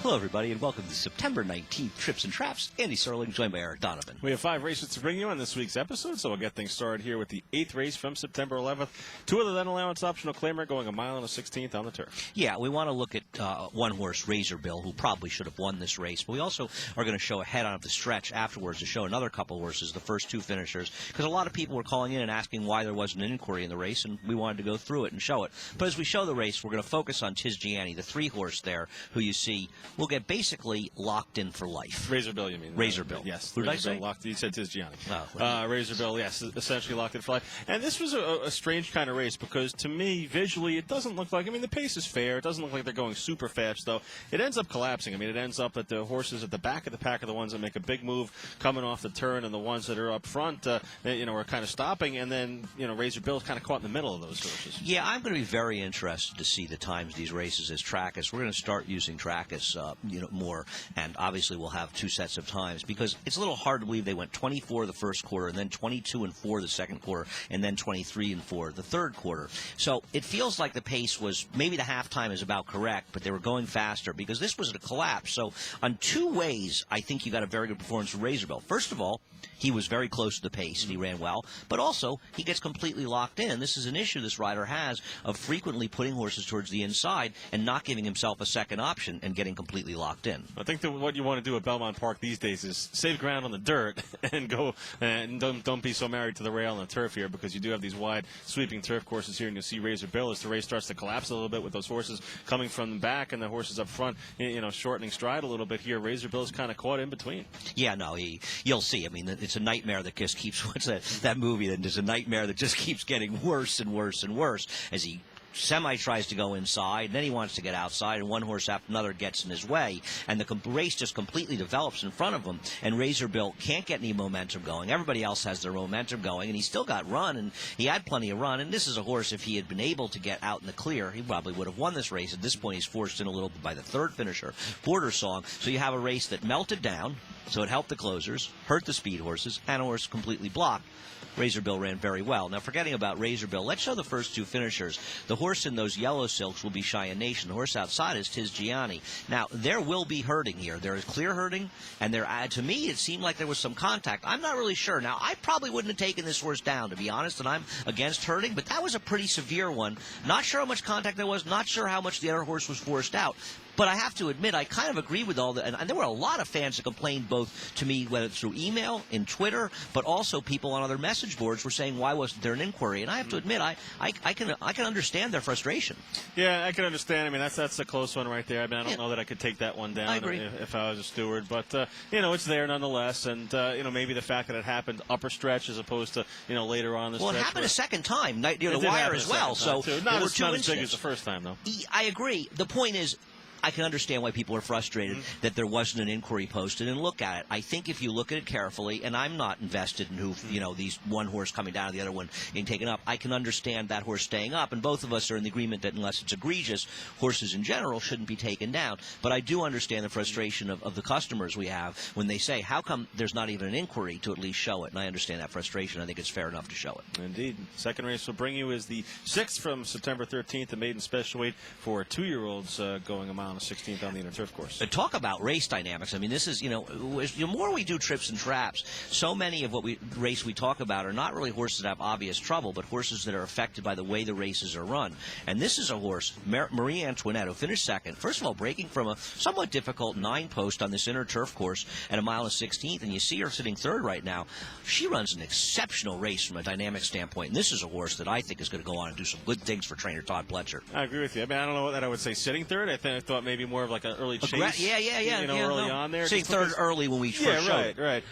Hello, everybody, and welcome to September 19th Trips and Traps. Andy Serling, joined by Eric Donovan. We have 5 races to bring you on this week's episode, so we'll get things started here with the 8th race from September 11th. 2 of the then allowance optional claimer going a mile and a 16th on the turf. Yeah, we want to look at one horse, Razor Bill, who probably should have won this race. But we also are going to show a head-on of the stretch afterwards to show another couple horses, the first 2 finishers, because a lot of people were calling in and asking why there wasn't an inquiry in the race, and we wanted to go through it and show it. But as we show the race, we're going to focus on Tiz Gianni, the 3-horse there, who you see will get basically locked in for life. Razor Bill, you mean? Razor Bill. Yes. Who did I Razor say? Bill locked. You said Tiz Gianni. Oh, Razor Bill, yes, essentially locked in for life. And this was a strange kind of race because, to me, visually, it doesn't look like, the pace is fair. It doesn't look like they're going super fast, though. It ends up collapsing. It ends up that the horses at the back of the pack are the ones that make a big move coming off the turn, and the ones that are up front, are kind of stopping. And then, Razor Bill is kind of caught in the middle of those horses. Yeah, I'm going to be very interested to see the times of these races as Trackus. We're going to start using Trackus, more, and obviously we'll have 2 sets of times because it's a little hard to believe they went 24 the first quarter and then 22 and 4 the second quarter and then 23 and 4 the third quarter. So it feels like the pace was, maybe the halftime is about correct, but they were going faster because this was a collapse. So on 2 ways, I think you got a very good performance from Razor Bill. First of all, he was very close to the pace and he ran well, but also he gets completely locked in. This is an issue this rider has of frequently putting horses towards the inside and not giving himself a second option and getting completely locked in. I think that what you want to do at Belmont Park these days is save ground on the dirt and go and don't be so married to the rail and the turf here, because you do have these wide sweeping turf courses here, and you'll see Razor Bill as the race starts to collapse a little bit with those horses coming from the back and the horses up front, shortening stride a little bit here. Razor Bill is kind of caught in between. Yeah, no, you'll see. It's a nightmare that just keeps, what's that movie that is a nightmare that just keeps getting worse and worse and worse as he tries to go inside, and then he wants to get outside, and one horse after another gets in his way, and the race just completely develops in front of him, and Razor Bill can't get any momentum going. Everybody else has their momentum going, and he still got run, and he had plenty of run, and this is a horse, if he had been able to get out in the clear, he probably would have won this race. At this point, he's forced in a little bit by the 3rd finisher, Porter Song, so you have a race that melted down, so it helped the closers, hurt the speed horses, and a horse completely blocked. Razor Bill ran very well. Now, forgetting about Razor Bill, let's show the first 2 finishers. The horse in those yellow silks will be Cheyenne Nation. The horse outside is Tiz Gianni. Now, there will be herding here. There is clear herding, and to me, it seemed like there was some contact. I'm not really sure. Now, I probably wouldn't have taken this horse down, to be honest, and I'm against herding, but that was a pretty severe one. Not sure how much contact there was, not sure how much the other horse was forced out. But I have to admit, I kind of agree with all that. And there were a lot of fans that complained both to me, whether it's through email, in Twitter, but also people on other message boards were saying, why wasn't there an inquiry? And I have to admit, I can understand their frustration. Yeah, I can understand. That's a close one right there. I don't know that I could take that one down if I was a steward. But, it's there nonetheless. And, maybe the fact that it happened upper stretch as opposed to, later on in the stretch. Well, it happened a second time, near the wire as well. So not as big as the first time, though. I agree. The point is, I can understand why people are frustrated that there wasn't an inquiry posted, and look at it. I think if you look at it carefully, and I'm not invested in who, these one horse coming down and the other one being taken up, I can understand that horse staying up, and both of us are in the agreement that unless it's egregious, horses in general shouldn't be taken down. But I do understand the frustration of the customers we have when they say, how come there's not even an inquiry to at least show it? And I understand that frustration. I think it's fair enough to show it. Indeed. Second race we'll bring you is the 6th from September 13th, the Maiden special weight for 2-year-olds going a mile on the 16th on the inner turf course. Talk about race dynamics. This is, the more we do trips and traps, so many of what we talk about are not really horses that have obvious trouble, but horses that are affected by the way the races are run. And this is a horse, Marie Antoinette, who finished 2nd. First of all, breaking from a somewhat difficult 9-post on this inner turf course at a mile and 16th, and you see her sitting 3rd right now. She runs an exceptional race from a dynamic standpoint, and this is a horse that I think is going to go on and do some good things for trainer Todd Pletcher. I agree with you. I don't know that I would say sitting 3rd. I thought maybe more of like an early chase. Early on there. Sitting 3rd early when we first showed. Right.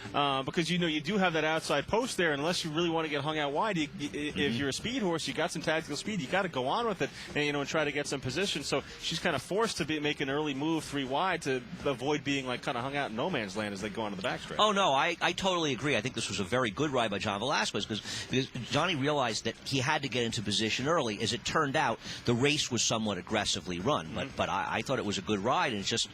Because you do have that outside post there. Unless you really want to get hung out wide, if you're a speed horse, you got some tactical speed. You got to go on with it and try to get some position. So she's kind of forced to make an early move 3 wide to avoid being kind of hung out in no man's land as they go onto the backstretch. Oh no, I totally agree. I think this was a very good ride by John Velasquez because Johnny realized that he had to get into position early. As it turned out, the race was somewhat aggressively run, but I thought it was a good ride, and it's just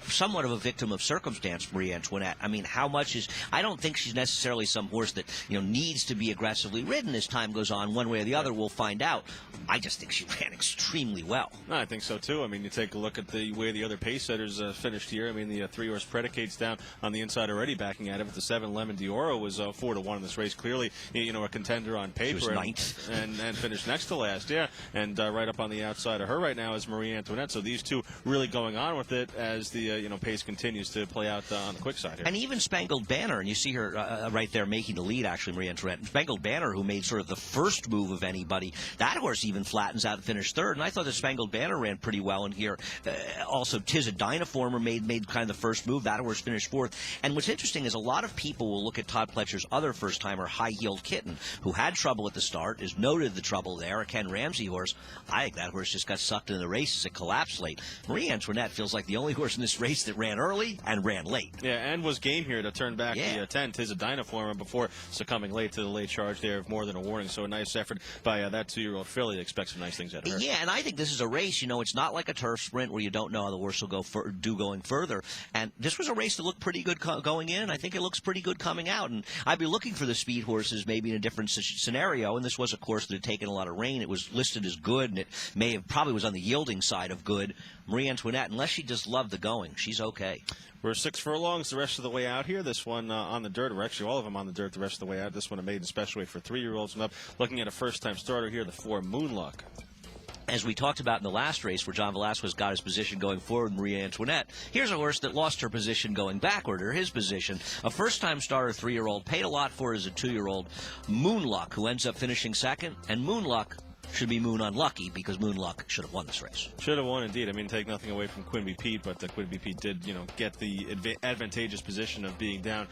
somewhat of a victim of circumstance, Marie Antoinette. I mean, how much is... I don't think she's necessarily some horse that, needs to be aggressively ridden as time goes on. One way or the other, we'll find out. I just think she ran extremely well. I think so, too. I mean, you take a look at the way the other pace setters finished here. I mean, the 3-horse Predicate's down on the inside already backing at it. But the 7 Lemon Dioro was 4-1 in this race. Clearly, a contender on paper. She was ninth. And finished next to last, yeah. And right up on the outside of her right now is Marie Antoinette. So these two really going on with it as the pace continues to play out on the quick side here. And even Spangled Banner, and you see her right there making the lead, actually, Marie Antoinette. Spangled Banner, who made sort of the first move of anybody, that horse even flattens out and finished third. And I thought the Spangled Banner ran pretty well in here. Also, Tis a Dynaformer made kind of the first move. That horse finished fourth. And what's interesting is a lot of people will look at Todd Pletcher's other first-timer, High Heeled Kitten, who had trouble at the start, is noted the trouble there, a Ken Ramsey horse. I think that horse just got sucked into the race as it collapsed late. Marie Antoinette feels like the only horse in this race that ran early and ran late. Yeah, and was game here to turn back the 10, Tis a Dynaformer, before succumbing late to the late charge there of more than a warning. So a nice effort by that 2-year-old filly. Expect some nice things out of her. Yeah, and I think this is a race, it's not like a turf sprint where you don't know how the horse will do going further. And this was a race that looked pretty good going in. I think it looks pretty good coming out. And I'd be looking for the speed horses maybe in a different scenario. And this was a course that had taken a lot of rain. It was listed as good, and it probably was on the yielding side of good. Marie Antoinette, unless she just loved the going, she's okay. We're 6 furlongs the rest of the way out here. This one on the dirt, or actually all of them on the dirt the rest of the way out. This one a maiden special weight for 3-year-olds and up. Looking at a first-time starter here, the 4 Moonluck. As we talked about in the last race where John Velasquez got his position going forward, Marie Antoinette, here's a horse that lost her position going backward, or his position. A first-time starter 3-year-old, paid a lot for as a 2-year-old, Moonluck, who ends up finishing second, and Moonluck should be Moon Unlucky because Moonluck should have won this race. Should have won, indeed. I mean, take nothing away from Quimby Pete, but Quimby Pete did, get the advantageous position of being down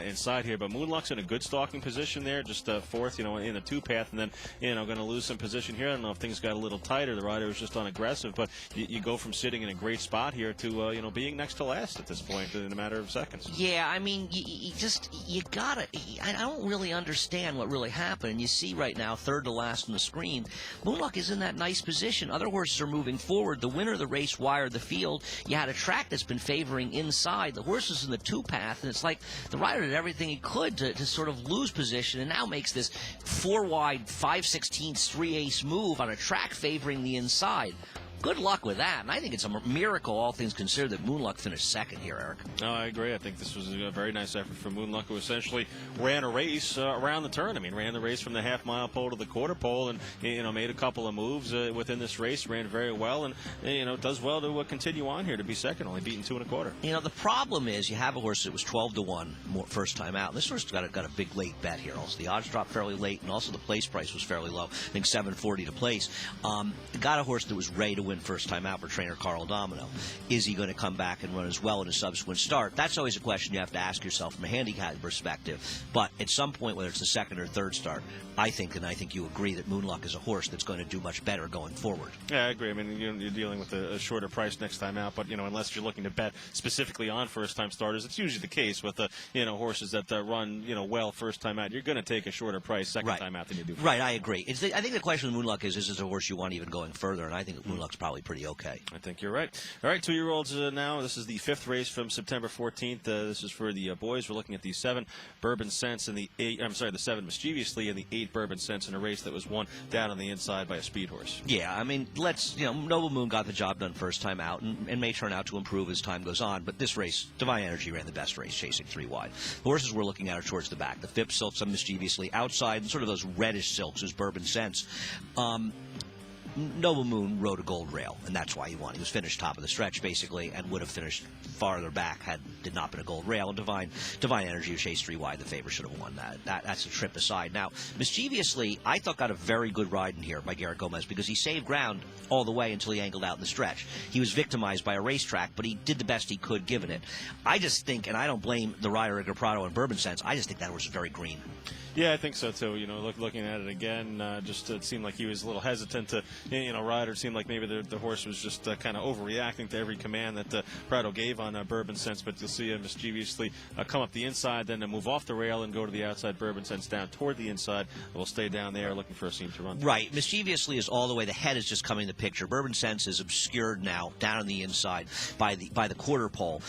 inside here. But Moonluck's in a good stalking position there, just fourth, in a 2-path, and then, going to lose some position here. I don't know if things got a little tighter. The rider was just unaggressive, but you go from sitting in a great spot here to, being next to last at this point in a matter of seconds. Yeah, I mean, you gotta. I don't really understand what really happened. And you see right now, third to last on the screen. Moonluck is in that nice position. Other horses are moving forward. The winner of the race wired the field. You had a track that's been favoring inside. The horse is in the 2-path, and it's like the rider did everything he could to sort of lose position, and now makes this 4-wide, 5/16, 3/8 move on a track favoring the inside. Good luck with that, and I think it's a miracle, all things considered, that Moonluck finished second here, Eric. No, I agree. I think this was a very nice effort from Moonluck, who essentially ran a race around the turn. I mean, ran the race from the half-mile pole to the quarter pole, and made a couple of moves within this race. Ran very well, and does well to continue on here to be second, only beaten 2 1/4. The problem is you have a horse that was 12-1 first time out. And this horse got a big late bet here. Also, the odds dropped fairly late, and also the place price was fairly low. I think $7.40 to place. Got a horse that was ready to win first time out for trainer Carl Domino. Is he going to come back and run as well in a subsequent start? That's always a question you have to ask yourself from a handicap perspective. But at some point, whether it's the second or third start, I think you agree that Moonluck is a horse that's going to do much better going forward. Yeah, I agree. I mean, you're dealing with a shorter price next time out, but unless you're looking to bet specifically on first-time starters, it's usually the case with horses that run well first time out. You're going to take a shorter price second time out than you do. Right, I agree. I think the question with Moonluck is this a horse you want even going further? And I think Moonluck's probably pretty okay. I think you're right. All right, 2-year-olds now. This is the 5th race from September 14th. This is for the boys. We're looking at the 7 Bourbon Sense and the 7 Mischievously and the 8 Bourbon Sense in a race that was won down on the inside by a speed horse. Yeah, I mean, Noble Moon got the job done first time out and may turn out to improve as time goes on. But this race, Divine Energy ran the best race, chasing 3 wide. The horses we're looking at are towards the back. The Phipps Silks on Mischievously outside, and sort of those reddish silks is Bourbon Sense. Noble Moon rode a gold rail, and that's why he won. He was finished top of the stretch, basically, and would have finished farther back had it not been a gold rail. And Divine Energy, who chased 3 wide, the favorite should have won that. That's a trip aside. Now, Mischievously, I thought got a very good ride in here by Garrett Gomez because he saved ground all the way until he angled out in the stretch. He was victimized by a racetrack, but he did the best he could given it. I just think, and I don't blame the rider Edgar Prado and Bourbon Sense, I just think that was very green. Yeah, I think so too. Looking at it again, it seemed like he was a little hesitant to, rider. It seemed like maybe the horse was just kind of overreacting to every command that Prado gave on Bourbon Sense. But you'll see him mischievously come up the inside, then to move off the rail and go to the outside. Bourbon Sense down toward the inside. Will stay down there looking for a seam to run. Right. Mischievously is all the way. The head is just coming in the picture. Bourbon Sense is obscured now down on the inside by the quarter pole.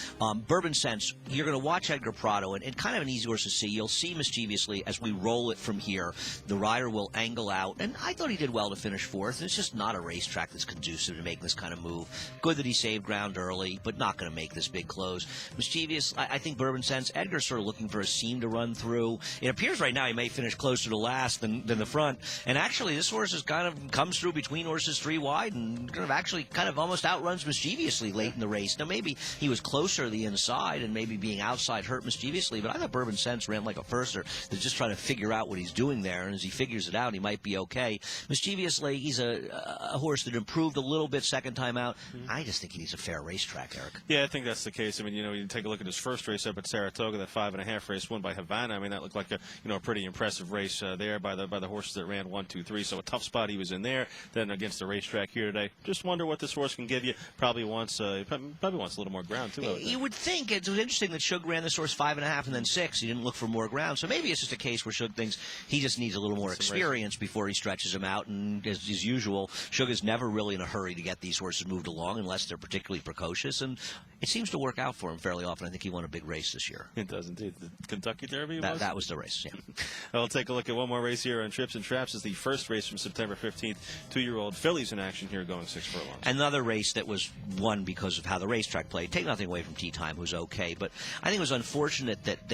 Bourbon Sense, you're going to watch Edgar Prado, and kind of an easy horse to see. You'll see mischievously as we roll it from here, the rider will angle out, and I thought he did well to finish fourth. It's just not a racetrack that's conducive to making this kind of move. Good that he saved ground early, but not going to make this big close. Mischievous, I think Bourbon Sense, Edgar's sort of looking for a seam to run through. It appears right now he may finish closer to last than the front, and actually this horse is kind of comes through between horses 3 wide and kind of almost outruns mischievously late in the race. Now maybe he was closer to the inside and maybe being outside hurt mischievously, but I thought Bourbon Sense ran like a firster that's just trying to figure out what he's doing there, and as he figures it out, he might be okay. Mischievously, he's a horse that improved a little bit second time out. I just think he needs a fair racetrack, Eric. Yeah, I think that's the case. I mean, you take a look at his first race up at Saratoga, that 5.5 race won by Havana. I mean, that looked like a pretty impressive race there by the horses that ran 1, 2, 3. So a tough spot he was in there. Then against the racetrack here today, just wonder what this horse can give you. Probably wants a little more ground too. You would think it was interesting that Shug ran this horse 5.5 and then 6. He didn't look for more ground. So maybe it's just a case where Shug thinks he just needs a little more experience before he stretches him out. And as usual, Shug is never really in a hurry to get these horses moved along unless they're particularly precocious. And it seems to work out for him fairly often. I think he won a big race this year. It does indeed. The Kentucky Derby was? That was the race, yeah. We'll take a look at one more race here on Trips and Traps. Is the first race from September 15th. 2-year-old Fillies in action here going 6 furlongs. Another race that was won because of how the racetrack played. Take nothing away from Tea Time, who's okay, but I think it was unfortunate that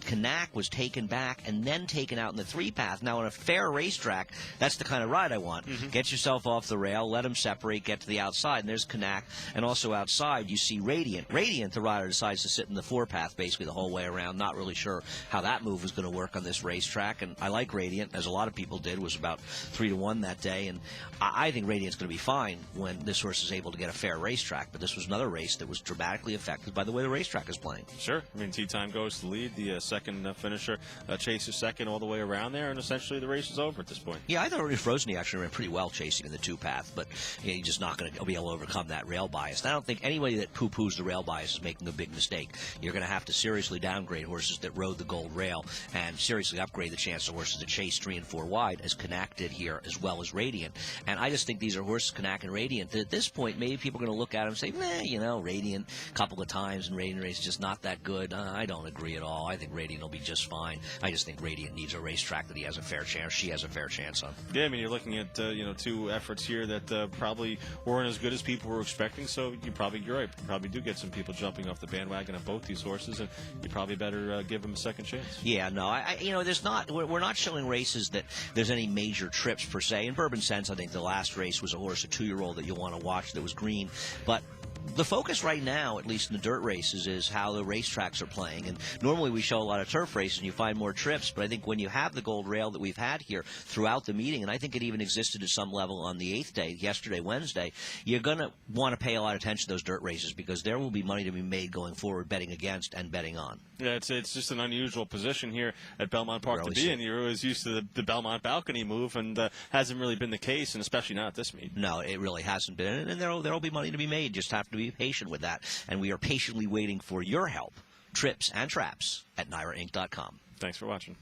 Kanak was taken back and then taken out in the 3-path. Now, on a fair racetrack, that's the kind of ride I want. Get yourself off the rail, let them separate, get to the outside, and there's Kanak. And also outside, you see Radiant. Radiant, the rider decides to sit in the 4-path basically the whole way around. Not really sure how that move was going to work on this racetrack, and I like Radiant, as a lot of people did. Was about 3-1 that day, and I think Radiant's going to be fine when this horse is able to get a fair racetrack. But this was another race that was dramatically affected by the way the racetrack is playing. Sure. I mean, Tea Time goes to lead. The second finisher chases second all the way around there, and essentially the race is over at this point. Yeah, I thought Rosny actually ran pretty well chasing in the 2-path, but he's just not going to be able to overcome that rail bias. And I don't think anybody that poo-poos the rail bias is making a big mistake. You're going to have to seriously downgrade horses that rode the gold rail and seriously upgrade the chance of horses that chase 3 and 4 wide, as Kanak did here, as well as Radiant. And I just think these are horses, Kanak and Radiant, that at this point maybe people are going to look at them and say, Radiant a couple of times and Radiant race is just not that good. I don't agree at all. I think Radiant will be just fine. I just think Radiant needs a racetrack that he has a fair chance, she has a fair chance on. Yeah, I mean, you're looking at 2 efforts here that probably weren't as good as people were expecting, so you're right. You probably do get some people jumping off the bandwagon of both these horses, and you probably better give them a second chance. Yeah, no, we're not showing races that there's any major trips per se. In Bourbon Sense, I think the last race was a horse, a 2-year-old that you'll want to watch that was green, but the focus right now, at least in the dirt races, is how the racetracks are playing. And normally we show a lot of turf races and you find more trips, but I think when you have the gold rail that we've had here throughout the meeting, and I think it even existed to some level on the 8th day, yesterday, Wednesday, you're going to want to pay a lot of attention to those dirt races because there will be money to be made going forward betting against and betting on. Yeah, it's just an unusual position here at Belmont Park to be in. You're always used to the Belmont balcony move, and hasn't really been the case, and especially not at this meet. No, it really hasn't been, and there will be money to be made. Just have to be patient with that, and we are patiently waiting for your help. Trips and Traps at NYRAInc.com. Thanks for watching.